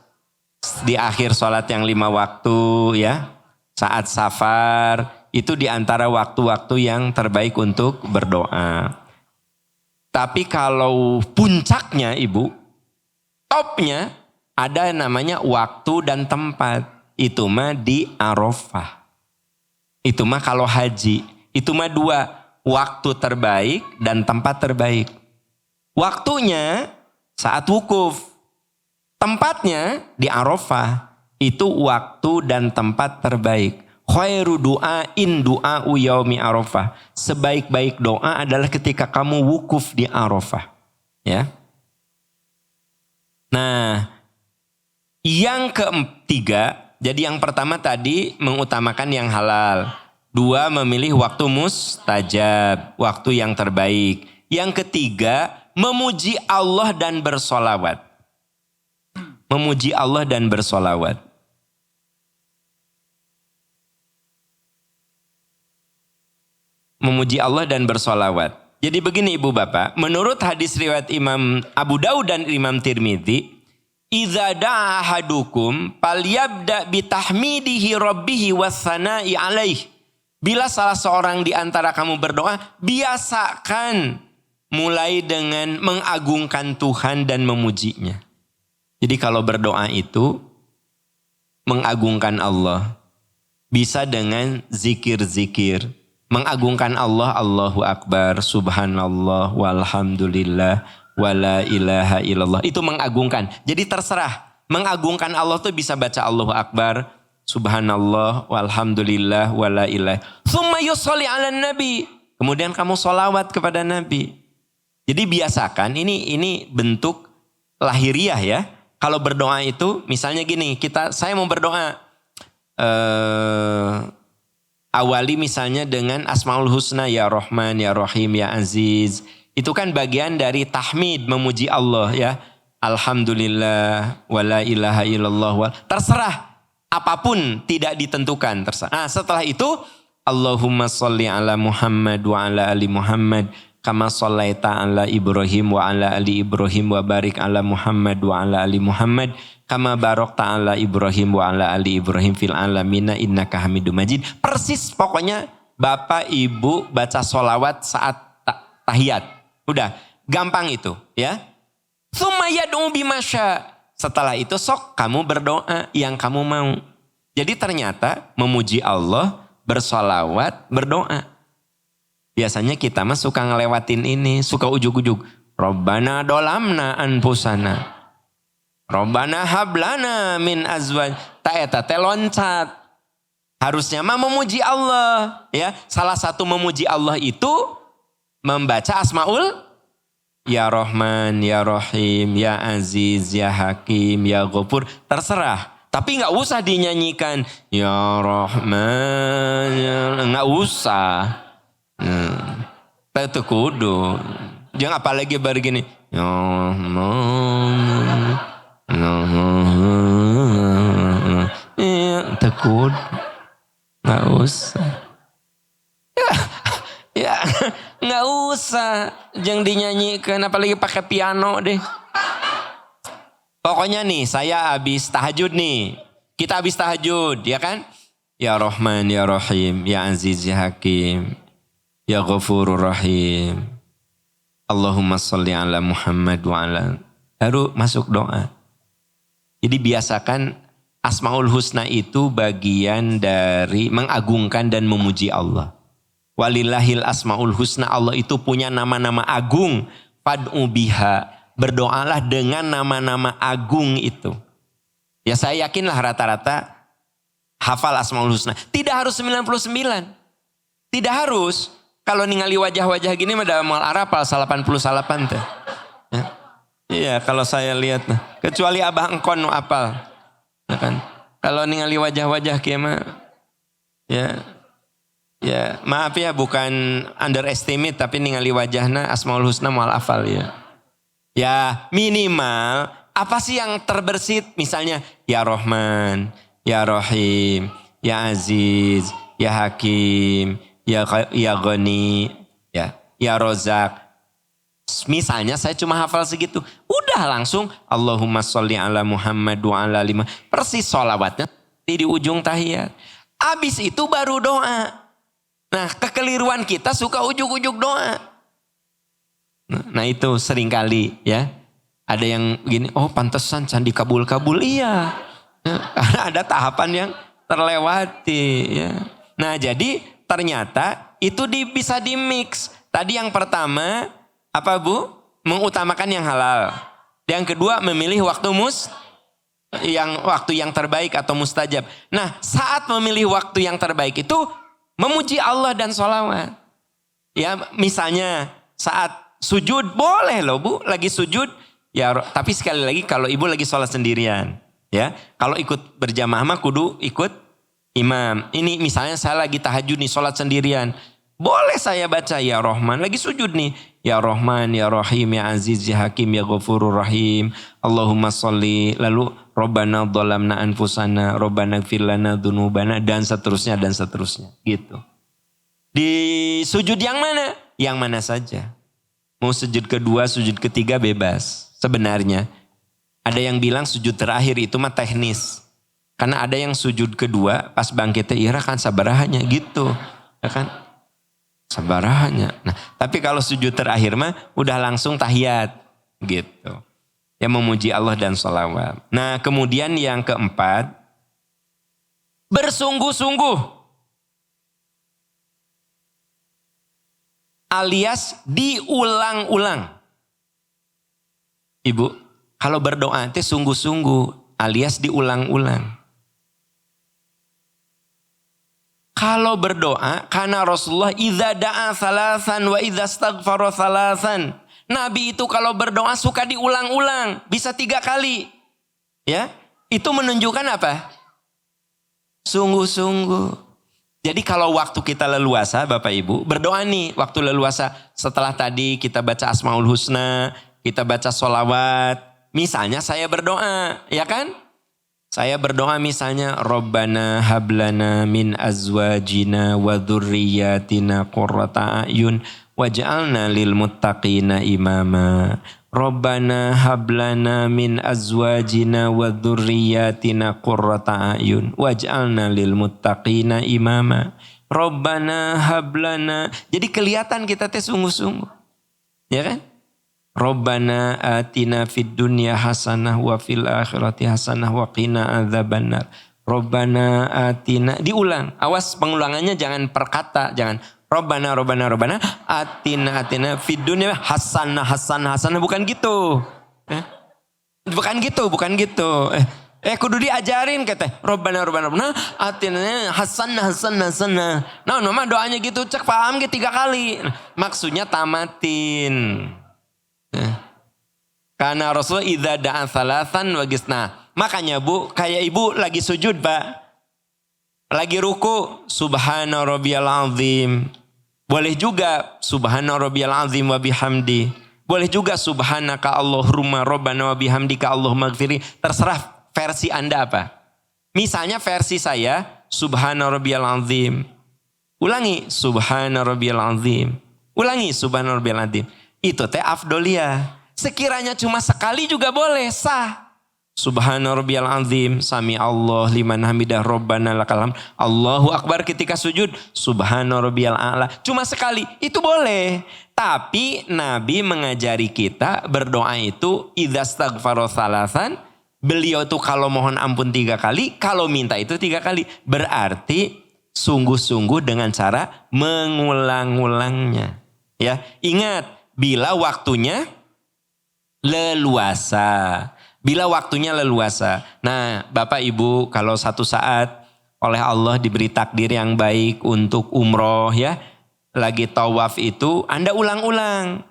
di akhir sholat yang 5 waktu ya, saat safar. Itu di antara waktu-waktu yang terbaik untuk berdoa. Tapi kalau puncaknya ibu, topnya ada namanya waktu dan tempat. Itu mah di Arafah. Itu mah kalau haji. Itu mah 2, waktu terbaik dan tempat terbaik. Waktunya saat wukuf. Tempatnya di Arafah. Itu waktu dan tempat terbaik. Khairu du'ain du'a'u yaumi Arafah. Sebaik-baik doa adalah ketika kamu wukuf di Arafah. Ya. Nah, yang ketiga, jadi yang pertama tadi mengutamakan yang halal. 2, memilih waktu mustajab, waktu yang terbaik. Yang ketiga, memuji Allah dan bersolawat. Memuji Allah dan bersolawat. Memuji Allah dan bersolawat. Jadi begini ibu bapak, menurut hadis riwayat Imam Abu Daud dan Imam Tirmidzi, idza da'a ahadukum falyabda bitahmidihi rabbihi wassana'i alaih. Bila salah seorang di antara kamu berdoa, biasakan mulai dengan mengagungkan Tuhan dan memujinya. Jadi kalau berdoa itu mengagungkan Allah. Bisa dengan zikir-zikir. Mengagungkan Allah, Allahu Akbar, Subhanallah, walhamdulillah, wala ilaha illallah. Itu mengagungkan. Jadi terserah. Mengagungkan Allah tuh bisa baca Allahu Akbar, Subhanallah, walhamdulillah, wala ilaha. Tsumma yusolli ala nabi. Kemudian kamu solawat kepada Nabi. Jadi biasakan, ini bentuk lahiriah ya. Kalau berdoa itu misalnya gini, saya mau berdoa. Awali misalnya dengan Asmaul Husna, ya Rahman, ya Rahim, ya Aziz. Itu kan bagian dari tahmid, memuji Allah ya. Alhamdulillah, wala ilaha illallah. Terserah, apapun tidak ditentukan. Terserah. Nah setelah itu, Allahumma sholli ala Muhammad wa ala ali Muhammad. Kama shallaita ala Ibrahim wa ala ali Ibrahim wa barik ala Muhammad wa ala ali Muhammad. Kama barakta ala Ibrahim wa ala ali Ibrahim fil alamina innaka Hamidum Majid. Persis pokoknya Bapak Ibu baca sholawat saat tahiyat. Udah gampang itu ya. Tsumma yad'u bimasya. Setelah itu sok kamu berdoa yang kamu mau. Jadi ternyata memuji Allah, bersolawat, berdoa. Biasanya kita mah suka ngelewatin ini, suka ujug-ujug. Rabbana dolamna anfusana. Rabbana hablana min azwaj. Ta eta teh loncat. Harusnya mah memuji Allah, ya. Salah satu memuji Allah itu membaca Asmaul ya Rahman, ya Rahim, ya Aziz, ya Hakim, ya Ghafur. Terserah. Tapi nggak usah dinyanyikan ya Rahman, nggak usah. Itu kudu. Jangan apalagi baru gini. Ya Rahman. Tekud nggak usah ya nggak usah jangan dinyanyikan apalagi pakai piano deh. Pokoknya nih saya habis tahajud nih, kita habis tahajud ya kan, ya Rahman ya Rahim ya Aziz ya Hakim ya Ghafurur Rahim Allahumma sholli ala Muhammad wa ala, baru masuk doa. Jadi biasakan Asmaul Husna itu bagian dari mengagungkan dan memuji Allah. Walillahil Asmaul Husna, Allah itu punya nama-nama agung. Fad'u biha, berdoalah dengan nama-nama agung itu. Ya saya yakinlah rata-rata hafal Asmaul Husna. Tidak harus 99. Tidak harus. Kalau ningali wajah-wajah gini mah dalam al-arapal 88 teh. Ya. Iya kalau saya lihat nah. Kecuali abah engkon nu apal. Ya kan? Kalau ningali wajah-wajah kieu mah ya maaf ya bukan underestimate tapi ningali wajahna Asmaul Husna moal apal ya. Ya minimal apa sih yang terbersit misalnya ya Rahman, ya Rahim, ya Aziz, ya Hakim, ya Ghani, ya Rozak. Misalnya saya cuma hafal segitu. Udah langsung Allahumma sholli ala Muhammad wa ala lima. Persis sholawatnya di ujung tahiyat. Abis itu baru doa. Nah kekeliruan kita suka ujuk-ujuk doa. Nah itu seringkali ya. Ada yang gini, oh pantesan candi kabul-kabul. Iya. Karena ada tahapan yang terlewati. Ya. Nah jadi ternyata itu bisa di mix. Tadi yang pertama apa Bu? Mengutamakan yang halal. Yang kedua memilih waktu yang terbaik atau mustajab. Nah saat memilih waktu yang terbaik itu memuji Allah dan sholawat. Ya misalnya saat sujud boleh loh Bu. Lagi sujud ya tapi sekali lagi kalau ibu lagi sholat sendirian. Ya kalau ikut berjamaah mah kudu ikut Imam, ini misalnya saya lagi tahajud nih, sholat sendirian. Boleh saya baca ya Rahman, lagi sujud nih. Ya Rahman, ya Rahim, ya Aziz, ya Hakim, ya Ghafurur Rahim. Allahumma sholli. Lalu Rabbana dhalamna anfusana, Rabbana gfir lana dzunubana, dan seterusnya dan seterusnya. Gitu. Di sujud yang mana? Yang mana saja. Mau sujud kedua, sujud ketiga bebas. Sebenarnya ada yang bilang sujud terakhir itu mah teknis. Karena ada yang sujud kedua pas bangkitnya ira kan sabarahannya gitu. Ya kan? Sabarahannya. Nah, tapi kalau sujud terakhir mah udah langsung tahiyat gitu. Ya memuji Allah dan sholawat. Nah, kemudian yang keempat, bersungguh-sungguh. Alias diulang-ulang. Ibu, kalau berdoa itu sungguh-sungguh alias diulang-ulang. Kalau berdoa, karena Rasulullah idza da'a salasan wa idza astaghfara salasan. Nabi itu kalau berdoa suka diulang-ulang, bisa 3 kali. Ya, itu menunjukkan apa? Sungguh-sungguh. Jadi kalau waktu kita leluasa, Bapak Ibu, berdoa nih waktu leluasa. Setelah tadi kita baca Asmaul Husna, kita baca sholawat. Misalnya saya berdoa, ya kan? Saya berdoa misalnya Rabbana hablana min azwajina wa dzurriyyatina qurrata a'yun waj'alna lil muttaqina imama. Rabbana hablana min azwajina wa dzurriyyatina qurrata a'yun waj'alna lil muttaqina imama. Rabbana hablana. Jadi kelihatan kita teh sungguh-sungguh. Ya kan? Rabbana atina fid dunya hasanah wa fil akhirati hasanah wa qina adzabannar. Rabbana atina, diulang. Awas pengulangannya jangan per kata, jangan Rabbana atina fid dunya hasanah bukan gitu. Bukan gitu. Kudu diajarin kata Rabbana atina hasanah. Nah, nama doanya gitu cek paham ge 3 kali. Maksudnya tamatin. Karena Rasul idza da'a salasan wa gisna. Makanya Bu, kayak Ibu lagi sujud, Pak. Lagi ruku, subhana rabbiyal azim. Boleh juga subhana rabbiyal azim wa bihamdi. Boleh juga subhanaka Allahumma rabbana wa bihamdika Allahumma gfirli. Terserah versi Anda apa. Misalnya versi saya subhana rabbiyal azim. Ulangi subhana rabbiyal azim. Ulangi subhana rabbiyal azim. Itu teh afdoliyah. Sekiranya cuma sekali juga boleh, sah. Subhana rabbiyal azim, sami Allah liman hamidah rabbana lakal hamd. Allahu akbar ketika sujud, subhana rabbiyal a'la. Cuma sekali, itu boleh. Tapi Nabi mengajari kita berdoa itu idza astaghfara salasan. Beliau tuh kalau mohon ampun 3 kali, kalau minta itu 3 kali. Berarti sungguh-sungguh dengan cara mengulang-ulangnya. Ya, ingat bila waktunya leluasa. Bila waktunya leluasa. Nah, Bapak Ibu kalau satu saat oleh Allah diberi takdir yang baik untuk umroh ya. Lagi tawaf itu Anda ulang-ulang.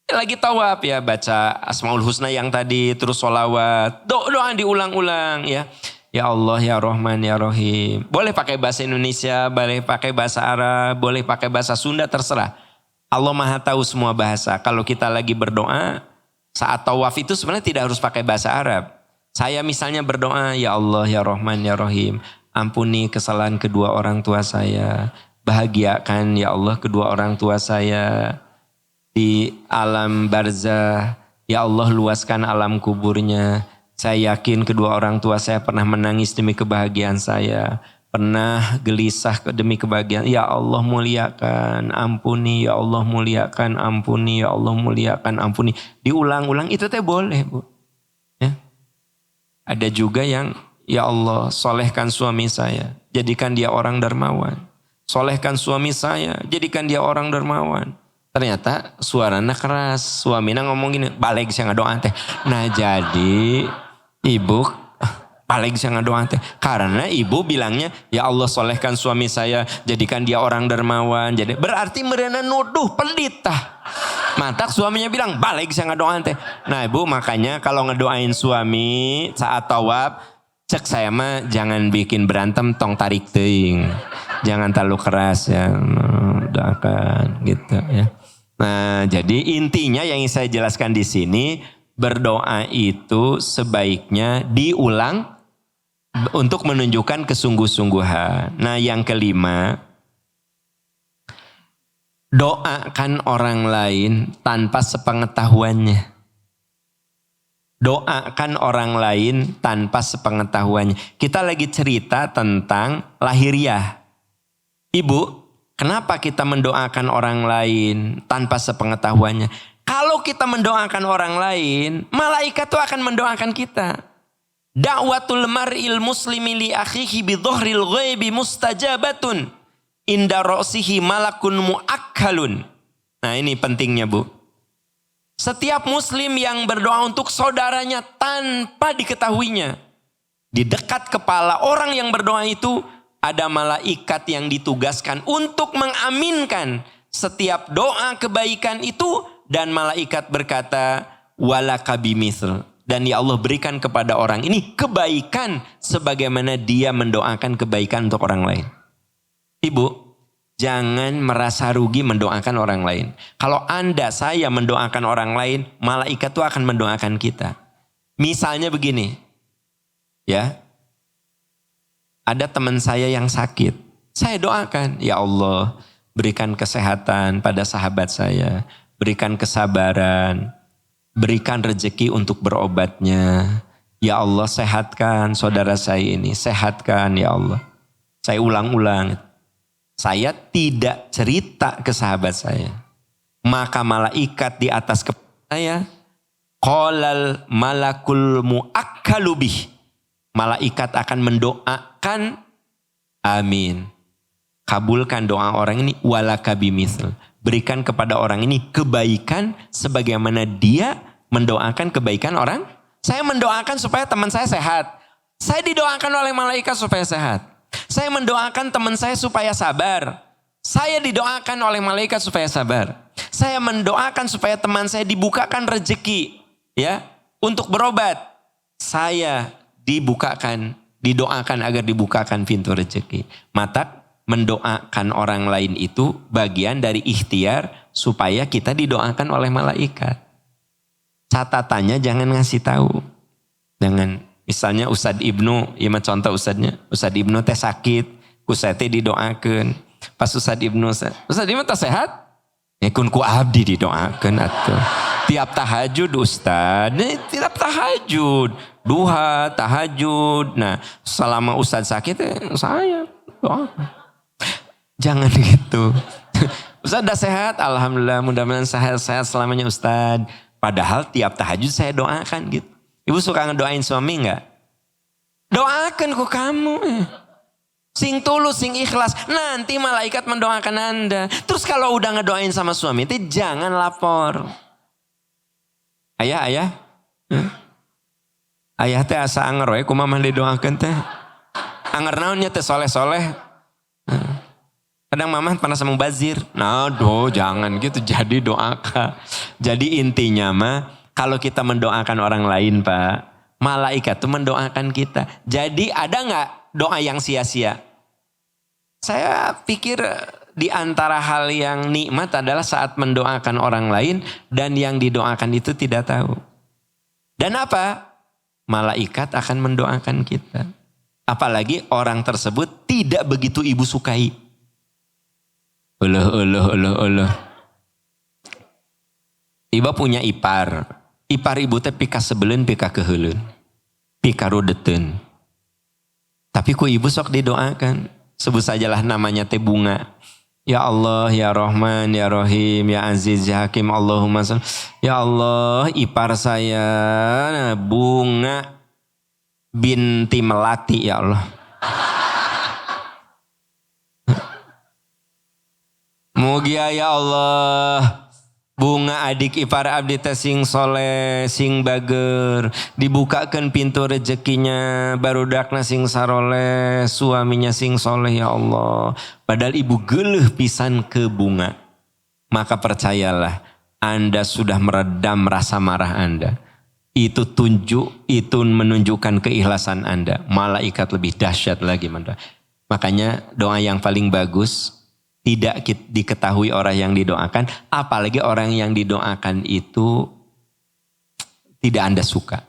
Lagi tawaf ya baca Asmaul Husna yang tadi. Terus sholawat. Doa diulang-ulang ya. Ya Allah ya Rahman ya Rahim. Boleh pakai bahasa Indonesia. Boleh pakai bahasa Arab. Boleh pakai bahasa Sunda terserah. Allah Maha tahu semua bahasa. Kalau kita lagi berdoa, saat tawaf itu sebenarnya tidak harus pakai bahasa Arab. Saya misalnya berdoa, ya Allah, ya Rahman, ya Rahim. Ampuni kesalahan kedua orang tua saya. Bahagiakan ya Allah kedua orang tua saya. Di alam barzah, ya Allah luaskan alam kuburnya. Saya yakin kedua orang tua saya pernah menangis demi kebahagiaan saya. Pernah gelisah demi kebahagiaan. Ya Allah muliakan, ampuni. Ya Allah muliakan, ampuni. Ya Allah muliakan, ampuni. Diulang-ulang itu teh boleh Bu. Ya. Ada juga yang ya Allah solehkan suami saya. Jadikan dia orang dermawan. Solehkan suami saya. Jadikan dia orang dermawan. Ternyata suaranya keras. Suaminya ngomong gini. Balik saya ngadoa teh. Nah jadi ibu paling saya ngadoa teh. Karena ibu bilangnya, ya Allah solehkan suami saya, jadikan dia orang dermawan. Jadi berarti mereka nuduh pelit tah. Mantak suaminya bilang, balik saya ngadoa teh. Nah ibu makanya kalau ngedoain suami saat tawaf, Cek saya mah jangan bikin berantem tong tarik teuing. Jangan terlalu keras ya. Doakan gitu ya. Nah, jadi intinya yang ingin saya jelaskan di sini, berdoa itu sebaiknya diulang untuk menunjukkan kesungguh-sungguhan. Nah, yang kelima, doakan orang lain tanpa sepengetahuannya. Doakan orang lain tanpa sepengetahuannya. Kita lagi cerita tentang lahiriah. Ibu, kenapa kita mendoakan orang lain tanpa sepengetahuannya? Kalau kita mendoakan orang lain, malaikat itu akan mendoakan kita. Da'watul mar'il muslimi li akhihi bi dhahril ghaibi mustajabatun inda ra'sihi malakun muakkalun. Nah, ini pentingnya, Bu. Setiap muslim yang berdoa untuk saudaranya tanpa diketahuinya, di dekat kepala orang yang berdoa itu ada malaikat yang ditugaskan untuk mengaminkan setiap doa kebaikan itu, dan malaikat berkata walaka bimithl, dan ya Allah berikan kepada orang ini kebaikan sebagaimana dia mendoakan kebaikan untuk orang lain. Ibu, jangan merasa rugi mendoakan orang lain. Kalau Anda, saya mendoakan orang lain, malaikat itu akan mendoakan kita. Misalnya begini, ya, ada teman saya yang sakit, saya doakan, ya Allah berikan kesehatan pada sahabat saya, berikan kesabaran, berikan rezeki untuk berobatnya. Ya Allah sehatkan saudara saya ini, sehatkan ya Allah. Saya ulang-ulang, saya tidak cerita ke sahabat saya. Maka malaikat di atas kepala saya, qalal malakul muakkalubih. Malaikat akan mendoakan, amin. Kabulkan doa orang ini, walaka bimithl. Berikan kepada orang ini kebaikan sebagaimana dia mendoakan kebaikan orang. Saya mendoakan supaya teman saya sehat. Saya didoakan oleh malaikat supaya sehat. Saya mendoakan teman saya supaya sabar. Saya didoakan oleh malaikat supaya sabar. Saya mendoakan supaya teman saya dibukakan rezeki, ya, untuk berobat. Saya didoakan agar dibukakan pintu rezeki. Maka mendoakan orang lain itu bagian dari ikhtiar supaya kita didoakan oleh malaikat. Catatannya jangan ngasih tahu. Jangan, misalnya Ustadz Ibnu, ya contoh Ustadznya, Ustadz Ibnu teh sakit, ku saya teh didoakan. Pas Ustadz Ibnu teh sehat, ya kun ku abdi didoakan atuh. Tiap tahajud Ustadz, tiap tahajud, duha, tahajud. Nah, selama Ustadz sakit saya doakan. Jangan gitu. Ustadz udah sehat, alhamdulillah, mudah-mudahan sehat selamanya Ustadz. Padahal tiap tahajud saya doakan gitu. Ibu suka ngedoain suami enggak? Doakan ku kamu. Sing tulus, sing ikhlas. Nanti malaikat mendoakan Anda. Terus kalau udah ngedoain sama suami itu jangan lapor. Ayah. Ayah teh asa anger we kumaha didoakeun teh. Anger naonnya teh soleh-soleh. Kadang mama panas sama mubazir. Nah, jangan gitu, jadi doakan. Jadi intinya mah kalau kita mendoakan orang lain, Pak, malaikat tuh mendoakan kita. Jadi ada nggak doa yang sia-sia? Saya pikir di antara hal yang nikmat adalah saat mendoakan orang lain dan yang didoakan itu tidak tahu. Dan apa? Malaikat akan mendoakan kita. Apalagi orang tersebut tidak begitu ibu sukai. Allah. Ibu punya ipar. Ipar ibu teh pika sebelen, pika kehelen. Pika rudeten. Tapi ku ibu sok didoakan. Sebut sajalah namanya teh Bunga. Ya Allah, ya Rahman, ya Rahim, ya Aziz, ya Hakim, Allahumma salli. Ya Allah, ipar saya Bunga binti Melati, ya Allah. Mugia ya Allah, Bunga adik ipar abdi teh sing soleh, sing bager, dibukakan pintu rezekinya, barudakna sing saroleh, suaminya sing soleh ya Allah. Padahal ibu geuleuh pisan ke Bunga. Maka percayalah, Anda sudah meredam rasa marah Anda. itu menunjukkan keikhlasan Anda. Malaikat lebih dahsyat lagi. Makanya doa yang paling bagus tidak diketahui orang yang didoakan, apalagi orang yang didoakan itu tidak Anda suka.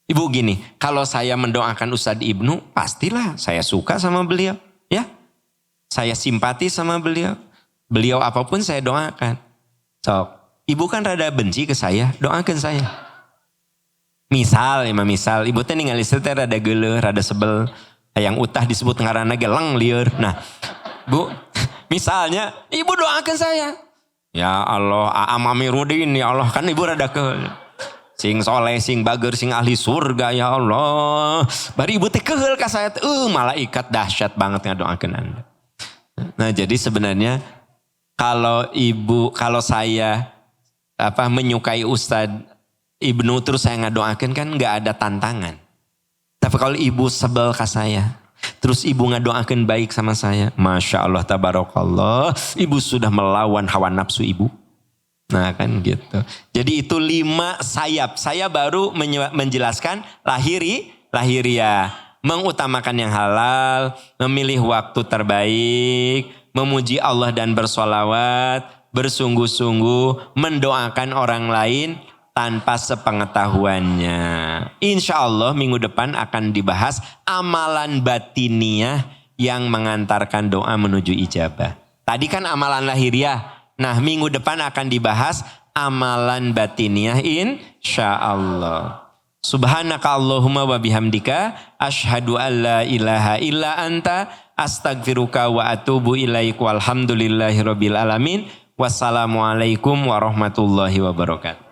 Ibu gini, kalau saya mendoakan Ustadz Ibnu, pastilah saya suka sama beliau, ya. Saya simpati sama beliau. Beliau apapun saya doakan. Sok, ibu kan rada benci ke saya, doakan saya. Misal, ibu teh ningali teh rada geuleuh, rada sebel, yang utah disebut ngaranna geleng lieur. Nah, Bu, misalnya ibu doakan saya. Ya Allah, Aam Amiruddin ya Allah, kan ibu rada keul. Sing soleh, sing bager, sing ahli surga ya Allah. Bari ibu teh keul ka saya, malaikat dahsyat banget ngadoakeun Anda. Nah, jadi sebenarnya kalau saya menyukai Ustadz Ibnu terus saya ngadoakan kan nggak ada tantangan. Tapi kalau ibu sebel ke saya, terus ibu ngadoakan baik sama saya, Masya Allah tabarakallah, ibu sudah melawan hawa nafsu ibu. Nah kan gitu. Jadi itu 5 sayap. Saya baru menjelaskan lahiriah, mengutamakan yang halal, memilih waktu terbaik, memuji Allah dan bersolawat, bersungguh-sungguh, mendoakan orang lain, tanpa sepengetahuannya. Insya Allah minggu depan akan dibahas amalan batiniah yang mengantarkan doa menuju ijabah. Tadi kan amalan lahiriah. Nah minggu depan akan dibahas amalan batiniah insya Allah. Subhanaka Allahumma wa bihamdika asyhadu an la ilaha illa anta astaghfiruka wa atubu ilaik walhamdulillahi rabbil alamin. Wassalamualaikum warahmatullahi wabarakatuh.